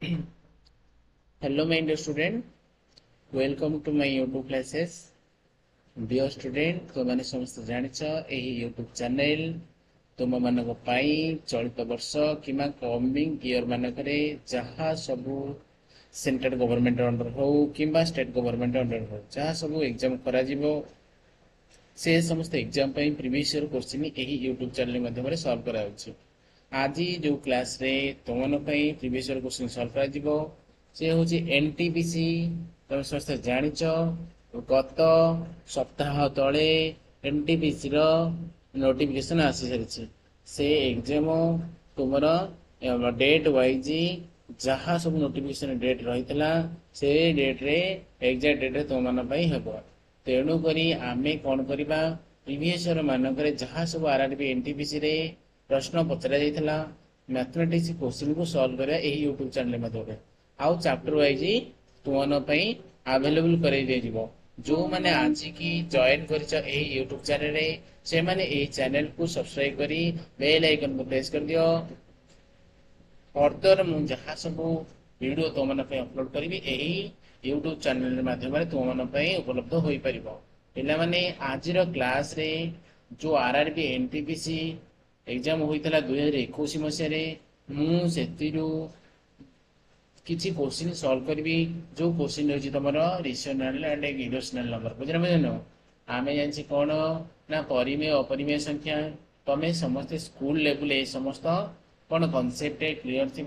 Hello, my dear student. Welcome to my YouTube classes. Dear student, तुमने समस्त जानिछ एही YouTube channel तुम मानक पाई चलित वर्ष किमा कमिंग ईयर मानकरे जहा सबु सेंट्रल गवर्नमेंट अंडर हो किमा स्टेट गवर्नमेंट अंडर हो जहा सबु एग्जाम करा जिवो से समस्त एग्जाम पई प्रीवियस ईयर क्वेश्चन एही YouTube चैनल माध्यम सॉल्व करा होछि। आज जो क्लास रे तुमन पई प्रीवियस ईयर क्वेश्चन सॉल्व करा जिवो से होछि एनटीपीसी। तुम समस्त जानिछ गत सप्ताह तले एनटीपीसी रो नोटिफिकेशन आसी सारी से एग्जाम तुमर डेट वाइज जहाँ सब नोटिफिकेशन डेट रही से डेट रे एग्जैक्ट डेट रे तुम मान पई हेबो। तेणु करी आमे कौन करिबा प्रीवियस ईयर मानकरे जहाँ सब आरआरबी एनटीपीसी रे प्रश्न पचरा जाइथला मैथमेटिक्स क्वेश्चन को सॉल्व करिया एही यूट्यूब चैनल माध्यम आउ चैप्टर वाइज तुमन पई अवेलेबल करै दिजिवो। जो माने आज की जॉइन करिछ एही यूट्यूब चैनल रे से माने एही चैनल को सब्सक्राइब करी बेल आइकन को प्रेस कर दियो। फर्दर मु जहाँ सब वीडियो तुमन पई अपलोड करिवि एही यूट्यूब चैनल माध्यम रे तुमन पई उपलब्ध होई परिबो। पिला माने आज रो क्लास रे जो आरआरबी एनटीपीसी एग्जाम होइतला 2021 मसिया रे मु सेतिरु किसी क्वेश्चन सॉल्व करी जो क्वेश्चन रही तुम रेशनल एंड इरेशनल नंबर बुझे बुझन आम जानी कौन ना परिमेय अपरिमेय संख्या तुम्हें समस्ते स्कूल लेवल ए समस्त कौन कनसेप्ट क्लीयर थी।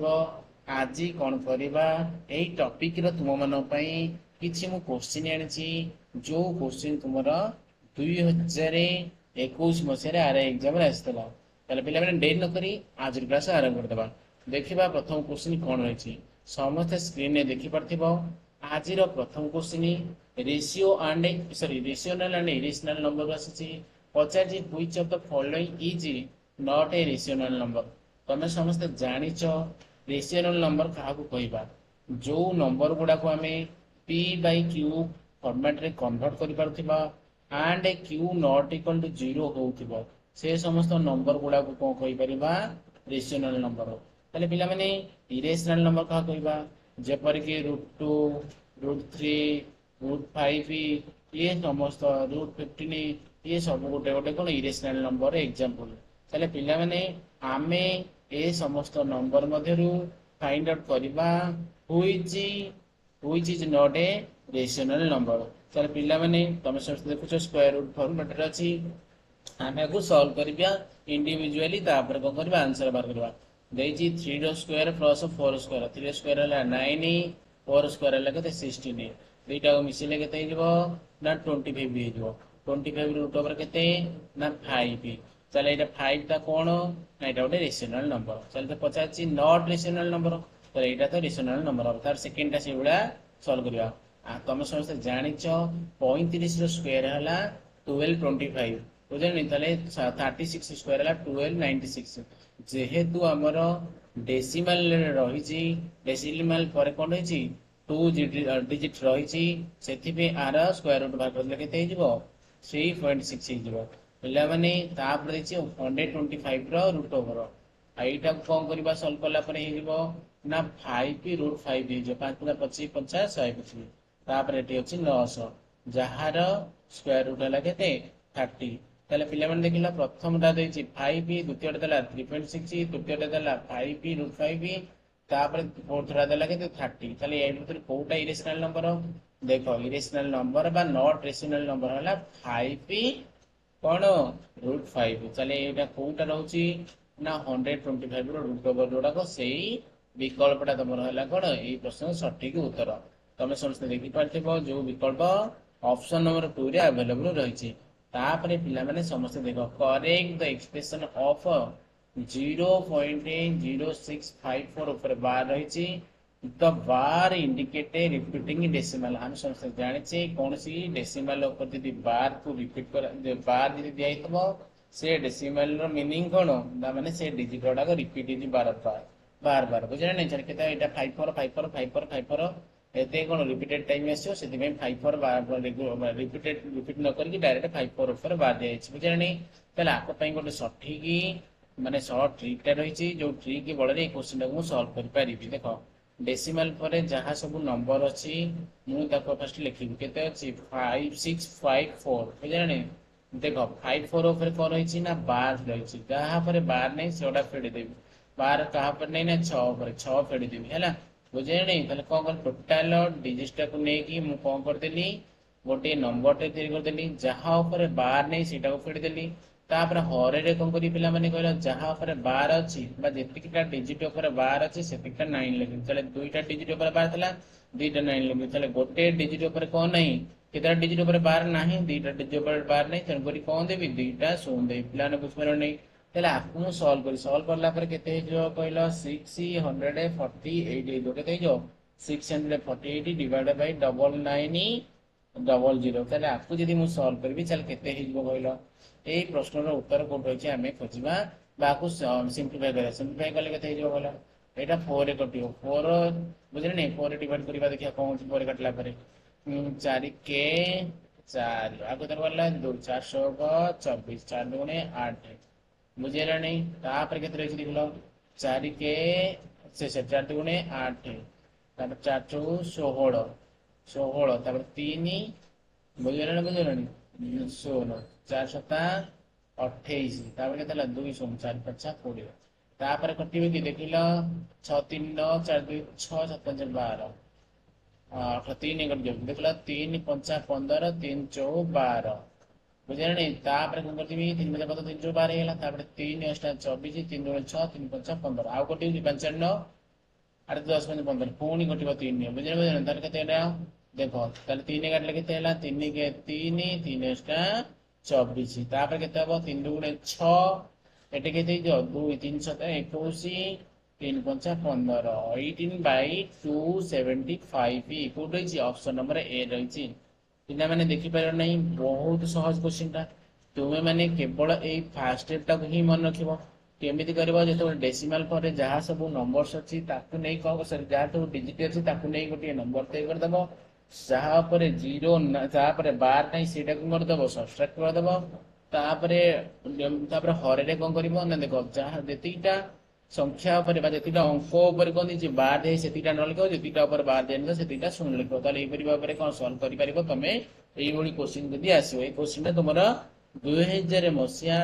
आज कौन करवा यही टॉपिक रो तुम मन किसी मु क्वेश्चन आनी जो क्वेश्चन तुम 2021 मसीह आर एग्जाम आसाला पे डेट नक आज क्लास आरंभ करदे। देखा प्रथम क्वेश्चन कौन रही समस्त स्क्रीन में देखि पार्थिबो। आज रो प्रथम question ratio and rational and irrational number आसी पचार which of the following is not a rational number. तमे समस्त जानिछ रेशनल नंबर कहा को कहबा जो नंबर गुडा को हमें p बाय q फॉर्मेट रे कन्वर्ट करि पारथिबा and q not equal to 0 होउथिबो से समस्त नंबर गुडा को कोन कहि परिबा रेशनल नंबर। ताले पिला माने इरेशनल नंबर कहा कहबा जेपर कि √2 √3 √5 ये समस्त √15 ये सब गोटे गोटे कौन इरेशनल नंबर एग्जांपल। ताले पिला माने आमे ए समस्त नंबर मध्यरु फाइंड आउट करबा which is not a rational number. ताले पिला माने तमे समस्त देखुछ स्क्वायर रूट फॉर्मेट रे अछि आमे को सॉल्व करबिया इंडिविजुअली तापर को करबा आंसर बार करबा। देखिए 3 स्क्वायर प्लस 4 स्क्वायर 3 स्क्वायर है 9 4 स्क्वायर है कहते 16 दुईटा मिसिले केते हिजबो ना 25 भी हिजबो 25 रूट ओवर केते ना 5 चले एटा 5 ता कोन ना एटा गोटे रेशनल नंबर चले तो पचाची नॉट रेशनल नंबर तो एटा तो रेशनल नंबर अब तार सेकंड ता सेबुला सॉल्व करिया। तुम समस्त जानिछ 35 रो स्क्वायर हला 1225 बुझनी तले 36 स्क्वायर हला 1296 जेहेतु आमर डेसिमल रही डेसिमल पर कौन रही 2 डिजिट रही से आर स्क्वायर रूट बाहर करले केते हिजबो 3.6 हो पिला माने तापर देछि 125 रो रूट ओवर एटा कोन करबा सॉल्व करला पर हिजबो ना 5 रूट 5 हिजो 5 25 50 125 तापर एटी अछि 900 जहार स्क्वायर रूट हला केते 30 ताले पिला माने देखिला प्रथम ता देछि 5 द्वितीय ता देला 3.6 तृतीय ता देला 5 रूट 5 तापर फोर्थ ता देला केते 30 ताले ए भीतर कोटा इरेशनल नंबर देखो इरेशनल नंबर बा नॉट रेशनल नंबर हला 5 कोन रूट 5 ताले एटा कोटा रहउची ना 125 रो रूट ओवर जोडा को सेही विकल्पटा तमर हला कोन ए प्रश्न सटीक उत्तर तमे समस्त देखि पारथिबो जो विकल्प ऑप्शन नंबर 2 रे अवेलेबल रहिछि। तापरे पिला माने समस्त देखो करेक्ट द एक्सप्रेशन ऑफ 0.0654 ऊपर बार रही the bar indicate repeating decimal हम समस्त जानिछे कौन सी डेसिमल ऊपर यदि बार को रिपीट कर बार यदि दिया हितबो से डेसिमल रो मीनिंग कोन दा माने से डिजिट गुडा को रिपीट यदि बार बार बुझले नै चल केता एटा 54 एते कोन रिपीटेड टाइम आछो सेति में 54 रिपीट न करके डायरेक्ट 54 ऊपर बार दे अछि बुझले नै तले आको पई गोटे सठिक माने शॉर्ट ट्रिक टा रही जो ट्रिक बल रे क्वेश्चन को सॉल्व कर पारिबी। देखो डेसिमल पर जहाँ सब नंबर अच्छी मुझे फास्ट लिखी केते अच्छी 5654 बुझे देख 54 कौन रही ना बार रही जहाँ पर बार नहीं से फेड़देवी बार क्या पर नहीं ना 6 6 फेड़देवी है बुझे नहीं कौन कर टोटाल डिजिटा को लेकिन मुझे कौन करदेली गोटे नंबर टे तैयारी करदेली जहाँ ऊपर बार नहीं सीटा को फेड़देली तापर हरे कौन करी पिला माने कहला जहाँ ऊपर बार अच्छी जेतिकटा डिजिट ऊपर बार अच्छी सेतिकटा 9 लिखी चले दुईटा डिजिट ऊपर बार था दुईटा 9 लिखी चले गोटे डिजिट ऊपर कौन नहीं केतटा डिजिट ऊपर बार नहीं दुईटा डिजिट ऊपर बार नहीं तेणुक कौन देवी दुईटा शून्य देवी पिला बुझिपार नहीं ताहले आपको सॉल्व करला पर केते हो कहला 648 केते हो 648 डिवाइडेड बाय 9900 ताहले आपको जदी मु सॉल्व करबी चल केते हिजबो कहला এই প্রশ্নর উত্তর কোন রয়েছে আমি খুঁজবা বাকু সিম্পলিফাই করা সিম্পলিফাই কলে কেতে হিজো বলা এটা 4 রে কটিও 4 বুঝলে নাই 4 রে ডিভাইড করিবা দেখিয়া কোন হচ্ছে 4 রে কাটলা পরে 4 के 4 आगो तर वाला 2 424 4 दुने 8 बुझेला नहीं तापर केते रही देखलो 4 के से 4 दुने 8 तापर 4 चौ 16 16 तापर 3 बुझेला नहीं 16 4 सता 28 तापर केतला 2 सोम 4 5 20 तापर कटिबे कि देखिलो 6 3 9 4 2 6 7 5 12 3 कट जो देखला 3 5 15 3 4 12 बुझे नहीं तापर कोन करतिबी 3 बजे कत 3 4 12 हेला तापर 3 8 24 3 2 6 3 5 15 आउ कटिबी 5 9 8 10 15 पुणी कटिबो 3 बुझे बुझे तार केते एला देखो ताले 3 काटले केते हेला 3 के 3 3 8 24 तापर केते हबो 3 दुने 6 एटे केते जो 2 3 7 21 3 5 15 18/275 इक्वल रही ऑप्शन नंबर ए रही पिला माने देखि पारो नहीं बहुत सहज क्वेश्चन टा तुमे माने केवल ए फर्स्ट स्टेप टा ही मन रखिबो केमिति करबो जेतो डेसिमल पर जहाँ सब नंबर्स अछि ताकू नै कहो सर जहाँ तो डिजिट अछि ताकू नै गोटे नंबर तय कर दबो जहाँ पर 0 जहाँ पर बार नहीं सेटा को कर दबो सब्ट्रैक्ट कर दबो तापरे हरे रे कोन करबो ना देखो जहाँ जेतिटा संख्या ऊपर बा जेतिटा अंक ऊपर कोन दिछि बार दे सेतिटा न लिखो जेतिटा ऊपर बार दे न सेतिटा शून्य लिखो ताले एई परिबा ऊपर कोन सॉल्व करि परिबो तमे एई भली क्वेश्चन जदी आसीबो ए क्वेश्चन ता तुमरा 2000 मसिया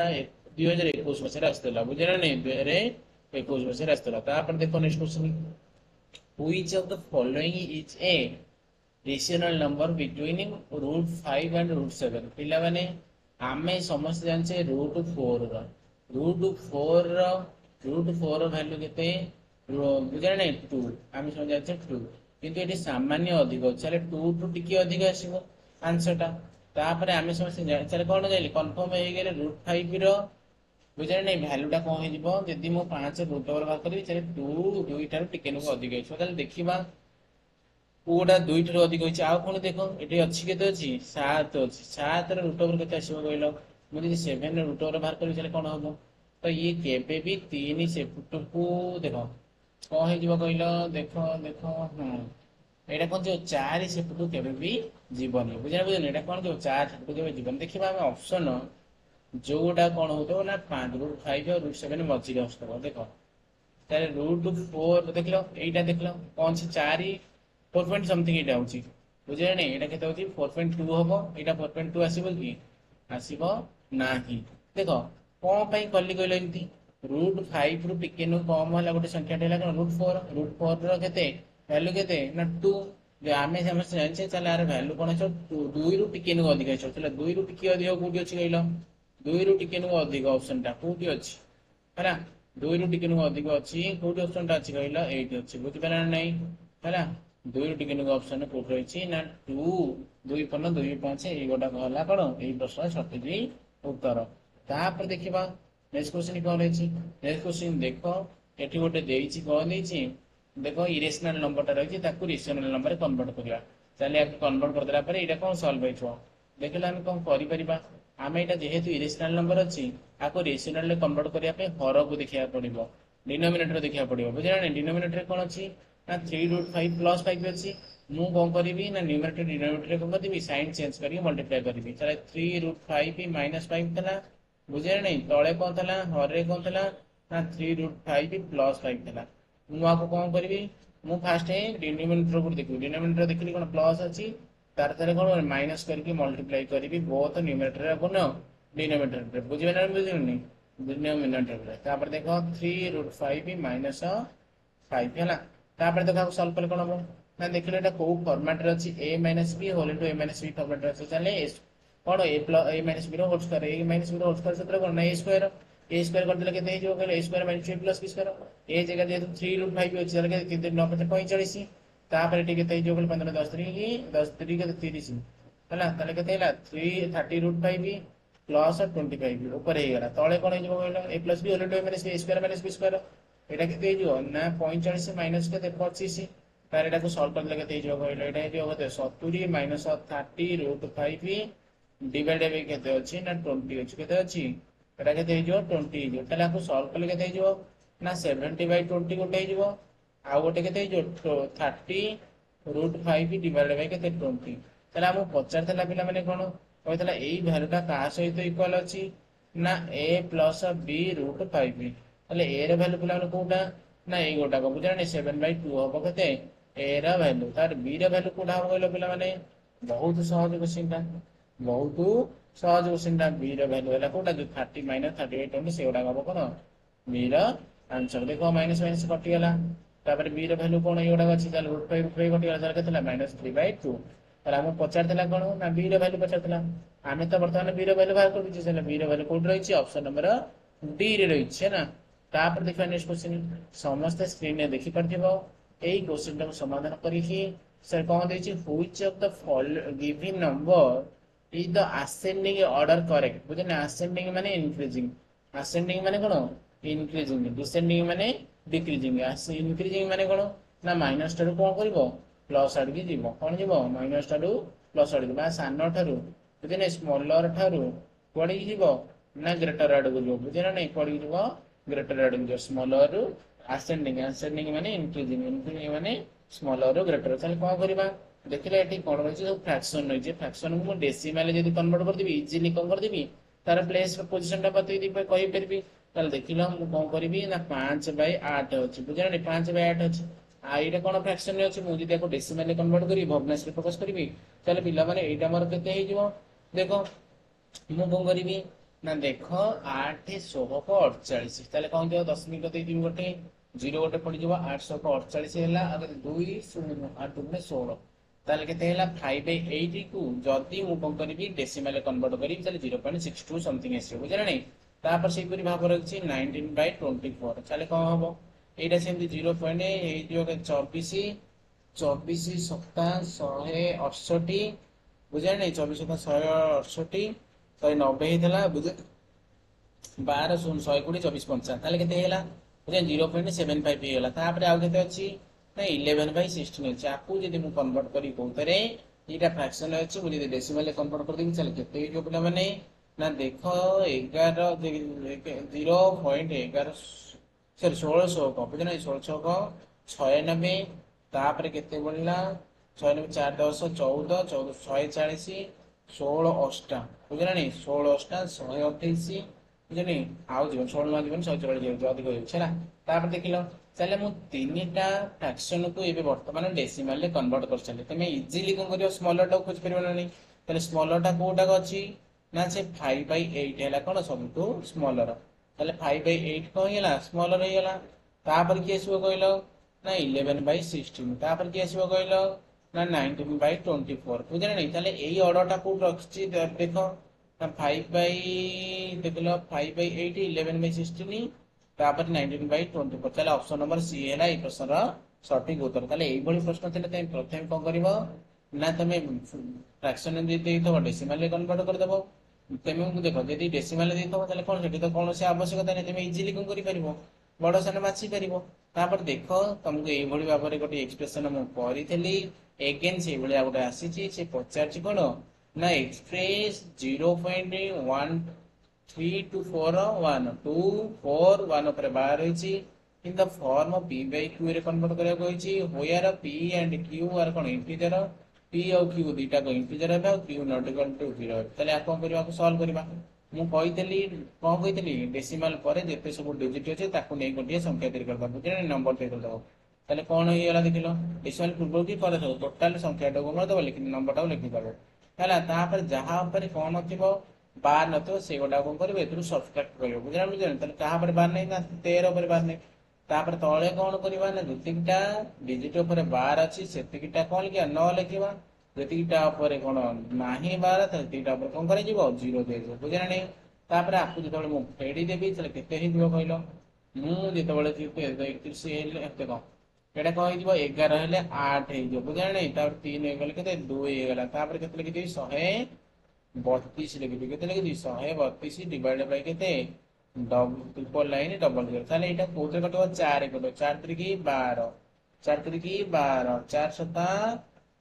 2021 मसिया आस्तला बुझिरा नै 2021 मसिया आस्तला तापर देखो next question which of the following is a rational number between √5 and √7 पिला माने आमे समस्त जानछे √4 √4 वैल्यू केते बुझा नै 2 आमे समझ जानछे 2 किंतु एटी सामान्य अधिक चले 2 टू टिके अधिक आसीबो आंसर टा तापर आमे समस्त चले कोन जाइली कंफर्म हे गेले √5 रो बुझा नै वैल्यू टा कोन हे जिवो जदी मो 5 √4 बात करी चले 2 दुईटा टिके नु अधिक आइसो ताले देखिबा कोडा दुईटा रो अधिक होइछ आ कोन देखो एटी अछि केते अछि 7 अछि 7 रो √4 केते आसीबो कहलो मु जदी 7 रो √4 बात करी चले कोन हबो तो ये केबे भी 3 से फुट को देखो कौन है जीव कहलो देखो देखो एटा कोन जो 4 से फुट केबे भी जीवनी बुझना बुझन एटा कोन जो 4 से फुट केबे जीवन देखिबा हम ऑप्शन जोडा कोन होतो ना 5 √5 और √7 मझी आस्तबो देखो तारे √4 देखलो एटा देखलो कौन से 4 4 पॉइंट समथिंग एटा होची बुझे नै एटा केते होची 4.2 हबो एटा 4.2 आसीबो की आसीबो नाही देखो कौन पाई कली कहलो एमती √5 रु टिके नु कम होला गोटे संख्या ठेला कोन √4 रो केते वैल्यू केते ना 2 जे आमे समस्त जानछे चला आर वैल्यू कोन छ 2 रु टिके नु अधिक छ चला 2 रु टिके अधिक कोठी अछि कहलो 2 रु टिके नु अधिक ऑप्शन टा कोठी अछि हला 2 रु टिके नु अधिक अछि कोठी ऑप्शन टा अछि कहलो 8 अछि बुझि पाला नै हला 2 रु टिके नु ऑप्शन कोठी अछि ना 2 2 5 2 5 ए गोटा कहला कोन ए प्रश्न सठिक उत्तर तापर देखिबा नेक्स्ट क्वेश्चन कोन रहछि नेक्स्ट क्वेश्चन देखो एठी गोटे देइछि कोन देइछि देखो इरेशनल नंबर टा रहछि ताकू रेशनल नंबर रे कन्वर्ट करिया चले आप कन्वर्ट कर देला पर एटा कोन सॉल्व होइछो देखला हम कोन करि परिबा आमे एटा जेहेतु इरेशनल नंबर अछि आको रेशनल रे कन्वर्ट करिया पे हर को देखिया पड़िबो डिनोमिनेटर देखिया पड़िबो बुझला नै डिनोमिनेटर कोन अछि ना 3√5 प्लस 5 अछि मु कोन करिवि ना न्यूमरेटर डिनोमिनेटर को करदिबि साइन चेंज करी मल्टीप्लाई करिवि चले 3√5 - 5 तला बुझे नहीं तले कौन थला हरे कौन थला ना 3√5 प्लस 5 थला मु आपको कौन करबी ମୁଁ ଫାଷ୍ଟ ଡିନୋମିନେଟର को देखिए डिनोमिनेटर देखिए कौन प्लस अच्छी तार तार कौन माइनस करके मल्टीप्लाई करी बहुत न्यूमिनेटर अपन डिनोमिनेटर बुझे ना बुझे डिनोमिनेटर तापर देखो 3√5 माइनस 5 है तापर देखो सॉल्व कले कौन हम ना देखिए एटा को फॉर्मेट रे अछि a - b whole into a - b format रे अछि चले कौन a प्लस a - b रो होल स्क्वायर a - b रो होल स्क्वायर सत्र कौन a स्क्वायर कर देले केते हो कहले a square - a plus b square ए जगह जेतु 3√5 अछि चले केते 9 + 45 तापर एटी केते हो कहले 15 10 3 10 3 केते 30 हला तले केते हला 3 30√5 प्लस 25 ऊपर हे गला तळे कोन हे जो कहले a plus b whole into a - b square एटा केते हो ना 45 माइनस केते 25 तार एटा को सॉल्व करले केते हो कहले एटा हे केते 70 माइनस 30√5 डिवाइडेड बाय केते अछि ना 20 अछि केते अछि एटा केते हो 20 हो ताले आपको सॉल्व करले केते हो ना 70/20 गोटे हो आ गोटे केते हो 30√5 डिवाइडेड बाय केते 20 ताले हम पचार थला पिला माने कोन कहतला एई वैल्यूटा का सहित इक्वल अछि ना a प्लस b √5 ताले a रे वैल्यू पिला माने कोटा ना ए गोटा को बुझानी 7/2 हबो केते a रा वैल्यू तार b रा वैल्यू कोटा हबो कहलो पिला माने बहुत सहज क्वेश्चन बहुत सहज क्वेश्चन b रा वैल्यू हला कोटा जो 30 - 38 होनी से गोटा हबो कोन b रा आंसर देखो माइनस माइनस कटि गला तापर b रा वैल्यू कोन ए गोटा अछि ताले √5 कटि गला तार केतला -3/2 ताले हम पचार थला कोन ना b रा वैल्यू पचार थला आमे तो वर्तमान b रा वैल्यू बाहर कर दिछि से b रा वैल्यू कोड रहिछि ऑप्शन नंबर डी रे रहिछि ना तापर देखा नेक्स्ट क्वेश्चन समस्त स्क्रीन में देखि परथिबो एई क्वेश्चन को समाधान करिकि सर कोन देछि which of the given number is the ascending order correct बुझे ना असेंडिंग माने इंक्रीजिंग असेंडिंग माने कोन इंक्रीजिंग डिसेंडिंग माने डिक्रीजिंग इंक्रीजिंग माने कोन ना माइनस टारु कोन करबो प्लस आड़ की जीवो कोन जीवो माइनस टारु प्लस आड़ बा सानो ठारु बुझे ना स्मॉलर ठारु कोडी जीवो ना ग्रेटर आड़ को जीवो बुझे ना नहीं कोडी जीवो ग्रेटर आड़ को स्मॉलर रु असेंडिंग असेंडिंग माने इंक्रीजिंग माने स्मॉलर रु ग्रेटर चल कोन करबा देखिले एठी कोन रहिछि सब फ्रैक्शन रहिछि फ्रैक्शन को डेसिमल जदी कन्वर्ट कर देबी इजीली कोन कर देबी तार प्लेस पोजीशन टा बतई दी कहि परबी ताल देखिलो हम कोन करबी ना 5/8 अछि बुझा नै 5/8 अछि आ एटा कोन फ्रैक्शन अछि मु जदी को डेसिमल कन्वर्ट करी भग्नांश रे फोकस करबी चल पिला माने एटा मोर केते हे जिवो देखो मु कोन करबी ना देखो 8 16 को 48 ताले कोन दियो दशमिक दे दिबी गोटे 0 गोटे पड़ी जिवो 800 को 48 हैला अगर 2 0 8 2 16 ताले केते हैला 5/8 को जदी मु कोन करबी डेसिमल कन्वर्ट करी ताले 0.62 समथिंग एसे बुझा नै तापर से परि भाग रखछि 19/24 चले कोन हबो एटा सेमति 0. ए जो 24 24 सप्ताह 168 बुझा नै 24 सप्ताह 168 190 हेतला बुझ 12 0 120 24 50 ताले केते हैला बुझा 0.75 हेला तापर आ केते अछि ना 11/16 अछि आपु जदी मु कन्वर्ट करी कोतरे एटा फ्रैक्शन अछि मु जदी डेसिमल कन्वर्ट कर देबी चल केते जो पिला माने ना देखो 11 0.11 सॉरी 1600 को बुझना 1600 को 96 तापर केते बोलला 96 4 10 14 14 140 16 8 बुझना नहीं 16 8 128 बुझनी आउ जीवन 16 मा जीवन 144 जीवन अधिक हो छला तापर देखिलो चले मु तीनटा फ्रैक्शन को एबे वर्तमान डेसिमल ले कन्वर्ट कर चले तमे इजीली कोन करियो स्मॉलर टा खोज परबो नहीं तले स्मॉलर टा कोटा अछि ना से 5/8 हैला कोन सबटू स्मॉलर तले 5/8 को हैला स्मॉलर हैला तापर के आसीबो कहलो ना 11/16 तापर के आसीबो कहलो ना 19/24 बुझना नहीं तले एई ऑर्डर टा को रखछि देखो ना 5 देखलो 5/8 11/16 तापर 19/24 चले ऑप्शन नंबर सी हैला ई प्रश्न रा सटीक उत्तर तले एई भली प्रश्न तले तमे प्रथम कोन करबो ना तमे फ्रैक्शन दे देतो डेसिमल ले कन्वर्ट कर देबो तमे देखो यदि डेसिमल देतो तले कोन सेठी तो कोन से आवश्यकता नै तमे इजीली कोन करि परिबो बड़ सान बाछि परिबो तापर देखो तुमको एई भली बाबरे गोटे एक्सप्रेशन मु करिथली अगेन से भली आउट आसीची से पचारची कोन ना एक्सप्रेस 0.1324 1 2 4 1 पर बाहर होईची in the form of p/q रे कन्वर्ट करिया होईची where p and q are कोन इंटीजर p और q दीटा को इंटीजर है और q नॉट इक्वल टू 0 तले आ कोन करबा को सॉल्व करबा मु कहितली कोन कहितली डेसिमल परे जेते सब डिजिट अछि ताकू नै गोटिए संख्या दे करबा बुझे नंबर दे करबा তাহলে କଣ ହେଇଗଲା ଦେଖିଲ ଡେସିମାଲ ପୂର୍ବରୁ କି ପରେ ସବୁ ଟୋଟାଲ ସଂଖ୍ୟାଟାକୁ କରିଦେବ ନମ୍ବରଟାକୁ ଲେଖିଦେବ ହେଲା। ତାପରେ ଯାହା ଉପରେ କଣ ନଥିବ ବାର ନଥିବ ସେଗୁଡା କଣ କରିବ ଏଥିରୁ ସବଷ୍ଟ୍ରାକ୍ଟ କରିବ ବୁଝିଲା। ତାହେଲେ କାହା ଉପରେ ବାର ନାହିଁ ନା 13 ଉପରେ ବାର ନାହିଁ। ତାପରେ ତଳେ କଣ କରିବା ନା ଯେତିକିଟା ଡିଜିଟ ଉପରେ ବାର ଅଛି ସେତିକିଟା କଣ ଲେଖିବା 9 ଲେଖିବା। ଯେତିକିଟା ଉପରେ କଣ ନାହିଁ ବାର ସେତିକିଟା ଉପରେ କଣ କରାଯିବ 0 ଦିଆଯିବ ବୁଝିଲା ନାହିଁ। ତାପରେ ଆକୁ ଯେତେବେଳେ ମୁଁ ଫେଡିଦେବି ତାହେଲେ କେତେ ହେଇଯିବ କହିଲ। ମୁଁ ଯେତେବେଳେ 31 ହେଲେ ଏତେ କଣ ଏଇଟା କଣ ହେଇଯିବ 11 ହେଲେ 8 ହେଇଯିବ ବୁଝିଲା ନାହିଁ। ତାପରେ 3 ହେଇଗଲେ କେତେ 2 ହେଇଗଲା। ତାପରେ କେତେ ଲେଖିଦେବି 132 ଲେଖିଦେବି। କେତେ ଲେଖିଦେବି 132 ଡିଭାଇଡେଡ୍ ବାଇ କେତେ ଟ୍ରିପଲ ଲାଇନ ଡବଲ ଜିରୋ। ତାହେଲେ ଏଇଟା କୋଉଥିରେ କଟିବ 4 କଟିବ। 4 3 12 4 3 12 4 7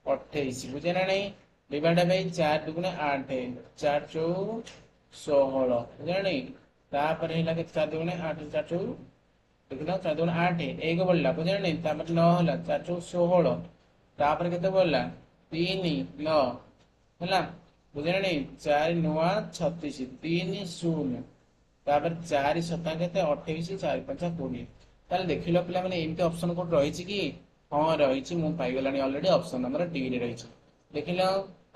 28 ବୁଝିଲା ନାହିଁ। ଡିଭାଇଡେଡ୍ ବାଇ 4 ଦୁଗୁଣେ 8 4 4 16 ବୁଝିଲା ନାହିଁ। ତାପରେ ହେଲା କେତେ 4 ଦୁଗୁଣେ 8 4 4 ଦେଖିଲ 4 ଦୁଗୁଣେ 8 1 ବଢିଲା ବୁଝିଲା ନାହିଁ। ତାପରେ 9 ହେଲା 4 4 16 ତାପରେ କେତେ ବଢିଲା 3 9 ହେଲା ବୁଝିଲା ନାହିଁ। 4 ନୂଆ 36 3 0 ତାପରେ 4 7 କେତେ 28 4 5 20। ତାହେଲେ ଦେଖିଲ ପିଲାମାନେ ଏମିତି ଅପସନ କୋड ରହିଛି କି ହଁ ରହିଛି। ମୁଁ ପାଇଗଲାଣି ଅଲରେଡି ଅପସନ ନମ୍ବର ଡି ରେ ରହିଛି। ଦେଖିଲ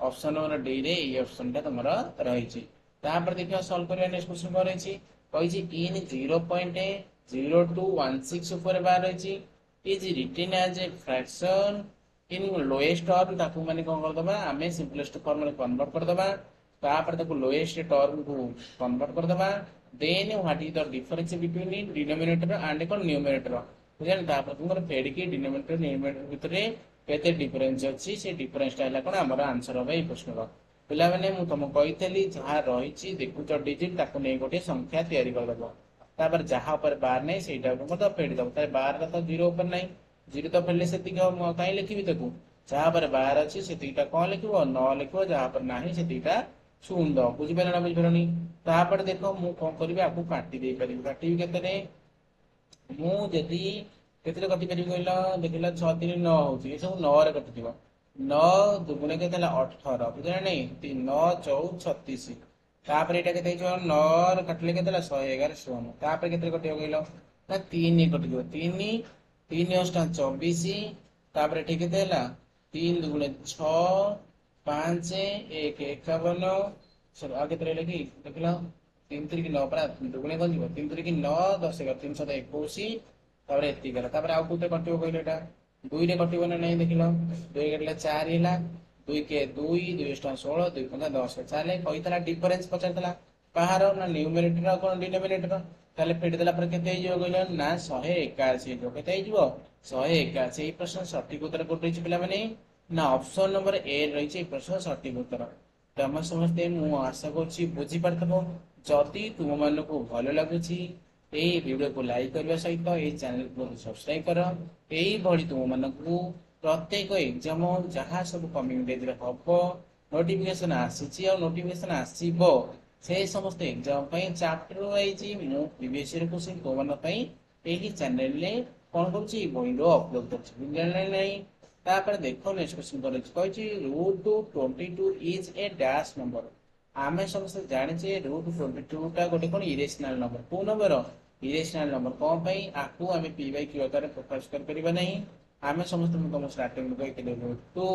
ଅପସନ ନମ୍ବର ଡି ରେ ଏଇ ଅପସନ ଟା ତମର ରହିଛି। ତାପରେ ଦେଖିବା ସଲ୍ଭ କରିବା ନେକ୍ସଟ କ୍ୱେଶ୍ଚନ କଣ ରହିଛି କହିଛି ଇନ୍ 0.0216 ଉପରେ ବାର ରହିଛି ଇଜ ରିଟେନ୍ ଆଜ ଏ ଫ୍ରାକ୍ସନ ଇନ୍ ଲୋଏଷ୍ଟ ଟର୍ମ। ତାକୁ ମାନେ କଣ କରିଦବା ଆମେ ସିମ୍ପଲେଷ୍ଟ ଫର୍ମରେ କନଭର୍ଟ କରିଦବା। ତାପରେ ତାକୁ ଲୋଏଷ୍ଟ ଟର୍ମକୁ କନଭର୍ଟ କରିଦବା। Then what is the difference between denominator and କଣ ନ୍ୟୁମରେଟର ବୁଝିଲେ। ତାପରେ ତୁମର ଫେଡିକି ଡିନୋମିନେଟର ନ୍ୟୁମରେଟର ଭିତରେ କେତେ ଡିଫରେନ୍ସ ଅଛି ସେ ଡିଫରେନ୍ସଟା ହେଲା କଣ ଆମର ଆନ୍ସର ହବ ଏଇ ପ୍ରଶ୍ନର। ପିଲାମାନେ ମୁଁ ତମକୁ କହିଥିଲି ଯାହା ରହିଛି ଦେଖୁଛ ଡିଜିଟ ତାକୁ ନେଇ ଗୋଟିଏ ସଂଖ୍ୟା ତିଆରି କରିଦବ। ତାପରେ ଯାହା ଉପରେ ବାର ନାହିଁ ସେଇଟାକୁ ମଧ୍ୟ ଫେଡିଦବ। ତାହେଲେ ବାରଟା ତ 0 ଉପରେ ନାହିଁ 0 ତ ଫେରିଲେ ସେତିକି ହବ। ମୁଁ କାହିଁ ଲେଖିବି ତାକୁ ଯାହା ଉପରେ ବାର ଅଛି ସେତିକିଟା କଣ ଲେଖିବ 9 ଲେଖିବ। ଯାହା ଉପରେ ନାହିଁ ସେତିକିଟା ଶୂନ ଦବ ବୁଝିପାରିଲ ନା ବୁଝିପାରିଲନି। ତାପରେ ଦେଖ ମୁଁ କଣ କରିବି ଆକୁ କାଟି ଦେଇପାରିବି। କାଟିବି କେତେରେ ମୁଁ ଯଦି କେତେରେ କାଟି ପାରିବି କହିଲ ଦେଖିଲ 6 3 9 ହଉଛି ଏ ସବୁ 9 ରେ କଟିଯିବ। 9 ଦୁଗୁଣେ କେତେ ହେଲା 18 ବୁଝିଲା ନାହିଁ। 9 14 36 ତାପରେ ଏଇଟା କେତେ ହେଇଯିବ 9 ରେ କାଟିଲେ କେତେ ହେଲା 111 ଶୂନ। ତାପରେ କେତେ କଟିବ କହିଲ ନା 3 କଟିଯିବ। 3 3 ଅଷ୍ଟା 24 ତାପରେ ଏଠି କେତେ ହେଲା 3 ଦୁଗୁଣେ 6 5 1 51 ଆଉ କେତେ ରହିଲା କି ଦେଖିଲ 3 3 9 ପରା ଦୁଗୁଣେ କଣ ଯିବ 3 3 9 10 11 3 7 21 ତାପରେ ଏତିକି ହେଲା। ତାପରେ ଆଉ କୋଉଥିରେ କଟିବ କହିଲ ଏଇଟା 2 ରେ କଟିବ ନା ନାହିଁ ଦେଖିଲ 2 କାଟିଲେ 4 ହେଲା 2 କେ 2 2 ଅଷ୍ଟା 16 2 5 10 ଚାଲେ କହିଥିଲା ଡିଫରେନ୍ସ ପଚାରିଥିଲା କାହାର ନା ନ୍ୟୁମରେଟର ଆଉ କଣ ଡିନୋମିନେଟର। ତାହେଲେ ଫେଡିଦେଲା ପରେ କେତେ ହେଇଯିବ କହିଲ ନା 181 ହେଇଯିବ। କେତେ ହେଇଯିବ 181। ଏଇ ପ୍ରଶ୍ନ ସଠିକ ଉତ୍ତର କୋଉଠି ରହିଛି ପିଲାମାନେ ନା ଅପସନ ନମ୍ବର ଏ ରହିଛି ଏଇ ପ୍ରଶ୍ନ ସଠିକ ଉତ୍ତର। ତମେ ସମସ୍ତେ ମୁଁ ଆଶା କରୁଛି ବୁଝିପାରିଥିବ। ଯଦି ତୁମମାନଙ୍କୁ ଭଲ ଲାଗୁଛି ଏଇ ଭିଡିଓକୁ ଲାଇକ୍ କରିବା ସହିତ ଏଇ ଚ୍ୟାନେଲକୁ ସବସ୍କ୍ରାଇବ କର। ଏଇଭଳି ତୁମମାନଙ୍କୁ ପ୍ରତ୍ୟେକ ଏକ୍ଜାମ ଯାହା ସବୁ କମିଂ ଡେଜରେ ହବ ନୋଟିଫିକେସନ ଆସିଛି ଆଉ ନୋଟିଫିକେସନ ଆସିବ ସେ ସମସ୍ତ ଏକ୍ଜାମ ପାଇଁ ଚାପ୍ଟର ୱାଇଜ ମୁଁ ପ୍ରିଭିୟସ ଇୟର କ୍ୱେଶ୍ଚିନ ତୁମମାନଙ୍କ ପାଇଁ ଏହି ଚ୍ୟାନେଲରେ କଣ କରୁଛି ଭିଡିଓ ଅପଲୋଡ କରୁଛି ବୁଝିଲେ ନାହିଁ। ତାପରେ ଦେଖ ନେକ୍ସଟ କ୍ୱେଶ୍ଚିନ କରିଛି କହିଛି √22 ଇଜ ଏ ଡ୍ୟାଶ ନମ୍ବର। ଆମେ ସମସ୍ତେ ଜାଣିଛେ √22 ଟା ଗୋଟେ କଣ ଇରେସନାଲ ନମ୍ବର। କୋଉ ନମ୍ବର ଇରେସନାଲ ନମ୍ବର। କଣ ପାଇଁ ଆକୁ ଆମେ p ବାଇ q ଆକାରରେ ପ୍ରକାଶ କରିପାରିବା ନାହିଁ। ଆମେ ସମସ୍ତେ ମୁଁ ତମ ଷ୍ଟାର୍ଟିଂରୁ କହିଥିଲି √2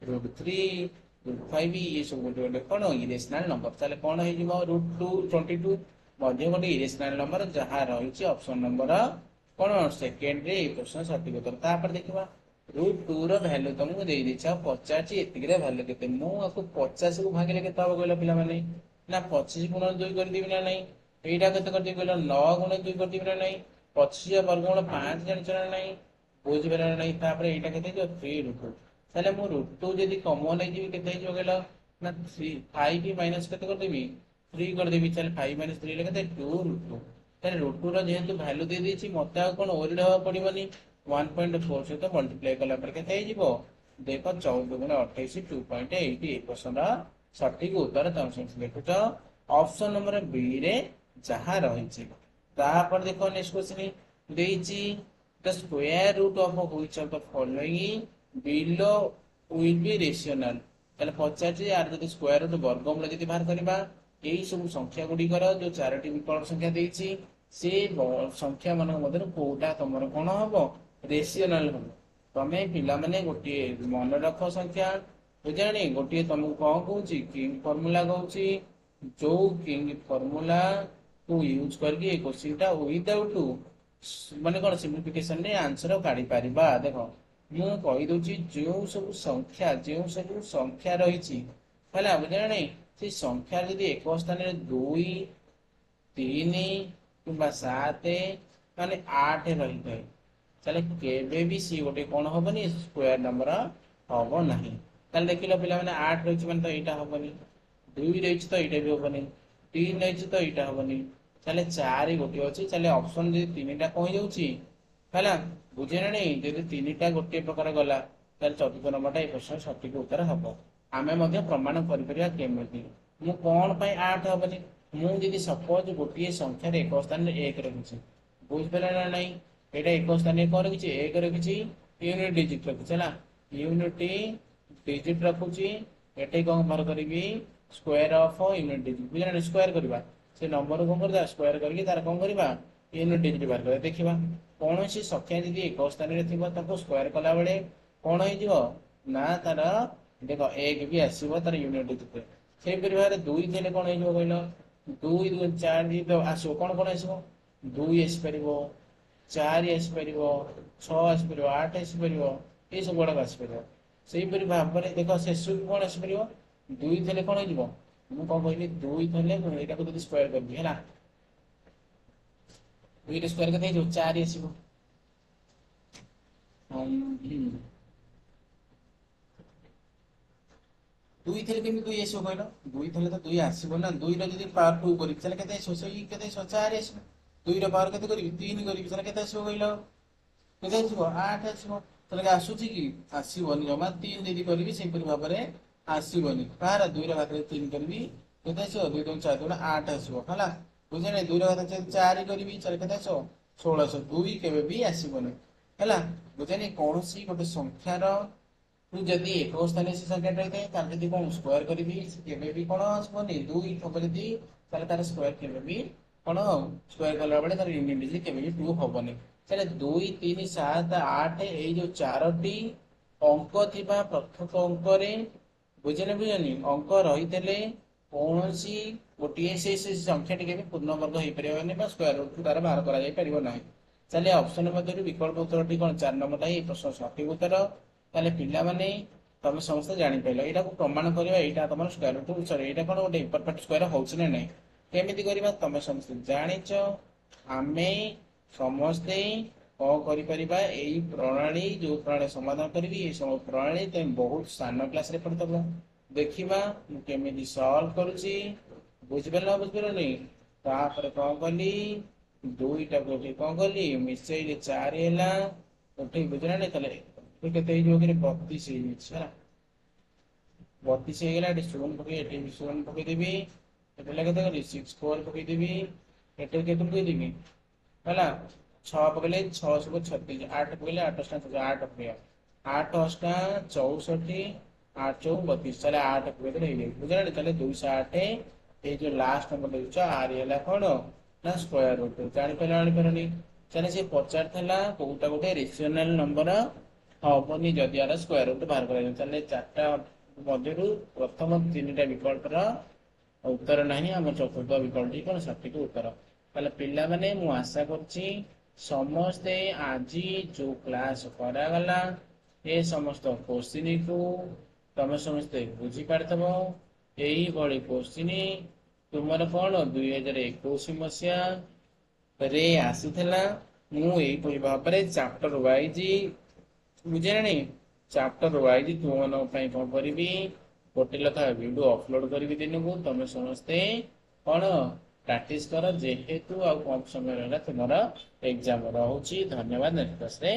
√3 √5 ଇଏ ସବୁ ଗୋଟେ ଗୋଟେ କଣ ଇରେସନାଲ ନମ୍ବର। ତାହେଲେ କଣ ହେଇଯିବ √22 ମଧ୍ୟ ଗୋଟେ ଇରେସନାଲ ନମ୍ବର ଯାହା ରହିଛି ଅପସନ ନମ୍ବର କଣ ସେକେଣ୍ଡରେ ଏଇ ପ୍ରଶ୍ନ ସଠିକ ଉତ୍ତର। ତାପରେ ଦେଖିବା √2 ର ଭ୍ୟାଲୁ ତମକୁ ଦେଇଦେଇଛି ଆଉ ପଚାରିଛି ଏତିକିରେ ଭ୍ୟାଲୁ କେତେ। ମୁଁ ଆକୁ 50 କୁ ଭାଗିଲେ କେତେ ହବ କହିଲ ପିଲାମାନେ ନା 25 ଗୁଣ 2 କରିଦେବି ନା ନାହିଁ। ଏଇଟା କେତେ କରିଦେବି କହିଲ 9 ଗୁଣ 2 କରିଦେବି ନା ନାହିଁ। 25 ବର୍ଗମୂଳ 5 ଜାଣିଛ ନା ନାହିଁ ବୁଝିପାରିଲ ନା ନାହିଁ। ତାପରେ ଏଇଟା କେତେ ହେଇଯିବ 3 √2। ତାହେଲେ ମୁଁ √2 ଯଦି କମନ ନେଇଯିବି କେତେ ହେଇଯିବ କହିଲ ନା 5 ମାଇନସ କେତେ କରିଦେବି 3 କରିଦେବି। ତାହେଲେ 5 ମାଇନସ 3 ହେଲେ କେତେ 2 √2। ତାହେଲେ √2 ର ଯେହେତୁ ଭ୍ୟାଲୁ ଦେଇଦେଇଛି ମତେ ଆଉ କଣ ଓରିଡ ହବାକୁ ପଡିବନି 1.4 ସହିତ ମଲ୍ଟିପ୍ଲାଏ କଲା ପରେ କେତେ ହେଇଯିବ ଦେଖ 14 ଗୁଣ 28 2.8 ଏଇ ପ୍ରଶ୍ନର ସଠିକ ଉତ୍ତର ତମେ ସମସ୍ତେ ଦେଖୁଛ ଅପସନ ନମ୍ବର ବି ରେ ଯାହା ରହିଛି। ତାପରେ ଦେଖ ନେକ୍ସଟ କ୍ୱେଶ୍ଚନ ଦେଇଛି the square root of which of the following below will be rational. ତାହେଲେ ପଚାରିଛି ଆର ଯଦି ସ୍କୋୟାର ରୁଟ ବର୍ଗମୂଳ ଯଦି ବାହାର କରିବା ଏଇ ସବୁ ସଂଖ୍ୟା ଗୁଡିକର ଯୋଉ 4ଟି ବିକଳ୍ପ ସଂଖ୍ୟା ଦେଇଛି ସେ ସଂଖ୍ୟା ମାନଙ୍କ ମଧ୍ୟରୁ କୋଉଟା ତମର କଣ ହବ रेशियोनाल हम तमें पिला माने गोटे मन रख संख्या बुझाणी गोटे तुमको कौन कौन किंग फॉर्मूला कहूँ जो किंग फॉर्मूला को यूज करके क्वेश्चन टा विदाउट माने कौन सिंप्लिफिकेशन रे आंसर काढ़ी पारिबा देखो मु कहि दउची जो सब संख्या रही है बुझाणी से संख्या यदि एक स्थान में 2 3 कि 7 माने 8 रही है चले केबे भी सी गोटे कौन हबनी स्क्वायर नंबर हम ना ताले देख लो पिला माने 8 रही माने तो यहाँ हबनी 2 रही तो यहाँ भी हबनी 3 रही तो यहाँ हबनी चले 4 गोटे अच्छी चले ऑप्शन जो 3टा कही जाऊँगी है बुझे ना नहीं जब 3टा गोटे प्रकार गला चतुर्थ नंबरटा ये प्रश्न सठिक उत्तर हम आम प्रमाण करमी मु कौन पर 8 हबनी मुझे सपोज गोटे संख्यार एक स्थान एक रखी बुझिपारे ना नहीं यहाँ एक स्थान कौन रखी एक रखी यूनिट डिजिट रखी है यूनिट डिजिट रखुची ये कौन बाहर करी स्क्वायर ऑफ यूनिट डिजिट बुझे स्क्वायर करवा से नंबर कौन कर स्क्वायर करके तार कौन करवा यूनिट डिजिट बाहर कर देखा कौन सी संख्या जी एक स्थान में स्क्वायर कला बेले कौन हो ना तार देख एक भी आसो तार यूनिट डिजिट से भाव 2 थे कौन हो कहल 2 2 4 आसो कौन कौन आसो 2 आसपर 4 आसपर 6 आसपर 8 आसपर ये सब गुड़ाक आसपर से भाव में देख शेष कौन आसपर 2 थे कौन हो मुझे कौन कहली 2 थे यहाँ को स्क्वायर करी है 2 स्क्वायर के 4 आसो 2 थे कि 2 आसो कहल 2 थे तो 2 आसो ना 2 री पावर 2 करी 4 आसो 2 पावर के 3 करी के आसो कहल के 8 आसो तेल आसूची कि आसबनी जमा 3 यदि करी से भाव में आसबनी कह 2 घात 3 करी के आसो 2 2 4 2 8 आसो है बुझे ना 2 घात 4 करी 4 के आसो 1600 2 के भी आसबनी है बुझे कौन सी गोटे संख्यार जदि एक स्थान से संख्या रही है जब कौन स्क्वायर करी भी कौन आसबनी 2 हम जदि तार स्क्वायर के भी कौन स्क्वायर कला बेले तार यूनिट डिजिट के 2 हबनी चले 2 3 7 8 ये जो 4टी अंक थी प्रत्येक अंक बुझे बुझे अंक रही कौन सी गोटे से संख्या टी पूर्ण वर्ग हो पारे स्क्वायर रूट तार बाहर कर चलिए ऑप्शन मध्य विकल्प उत्तर टी कौन 4 नंबरटा ये प्रश्न सठिक उत्तर ताले पिला माने तुम समस्त जानीपार यहाँ को प्रमाण करवा यहाँ तुम स्क्वायर रूट सॉरी यहाँ कौन गोटे इम्परफेक्ट स्क्वायर होची ना नहीं केमी करवा तुम समस्त जाच आम समस्ते कौन करा यही प्रणाली जो प्रणाली समाधान करी ये सब प्रणाली तुम बहुत सान क्लास रे पढ़ुव देखा केमी सल्व करुच्ची बुझिपार बुझिपार नहीं कौन कली 2टा गोटे कौन कली मिसैली 4 है उठे बुझला नहीं तेल के 32 है 32 होगा शून पकई शून पकईदेवी के 6 4 पकईदेवी ये के पकईदेवी है 6 पकड़े 6 सब 36 8 पकड़े 8 8 पकड़ 8 8 64 8 4 32 चले 8 पकड़े बुझा चले 208 ये जो लास्ट नंबर देखो आर है कौन ना स्क्वायर रूट जापारे चले से पचार कौटा गोटे रेशनल नंबर हबनी जदि यार स्क्वायर रूट बाहर कर चले 4टा मध्य प्रथम 3टा विकल्पर उत्तर ना आम चतुर्थ विकल्प कौन सठिक उत्तर ताले पिला माने मु आशा करछि समस्ते आज जो क्लास करागला ये समस्त क्वेश्चन को तुम समस्ते बुझी पारथब यही भली क्वेश्चन तुमर कौन 2021 मसीहा रे आसीथिला मु एई भाव में चैप्टर वाइज बुझे ना चैप्टर वाइज तुम कौन करी गोटे लखा वीडियो अपलोड करी दिन को तुम समस्ते कौन प्रैक्टिस कर जेहेतु आ कम समय रहा तुम एग्जाम रही धन्यवाद नेक्स्ट क्लास रे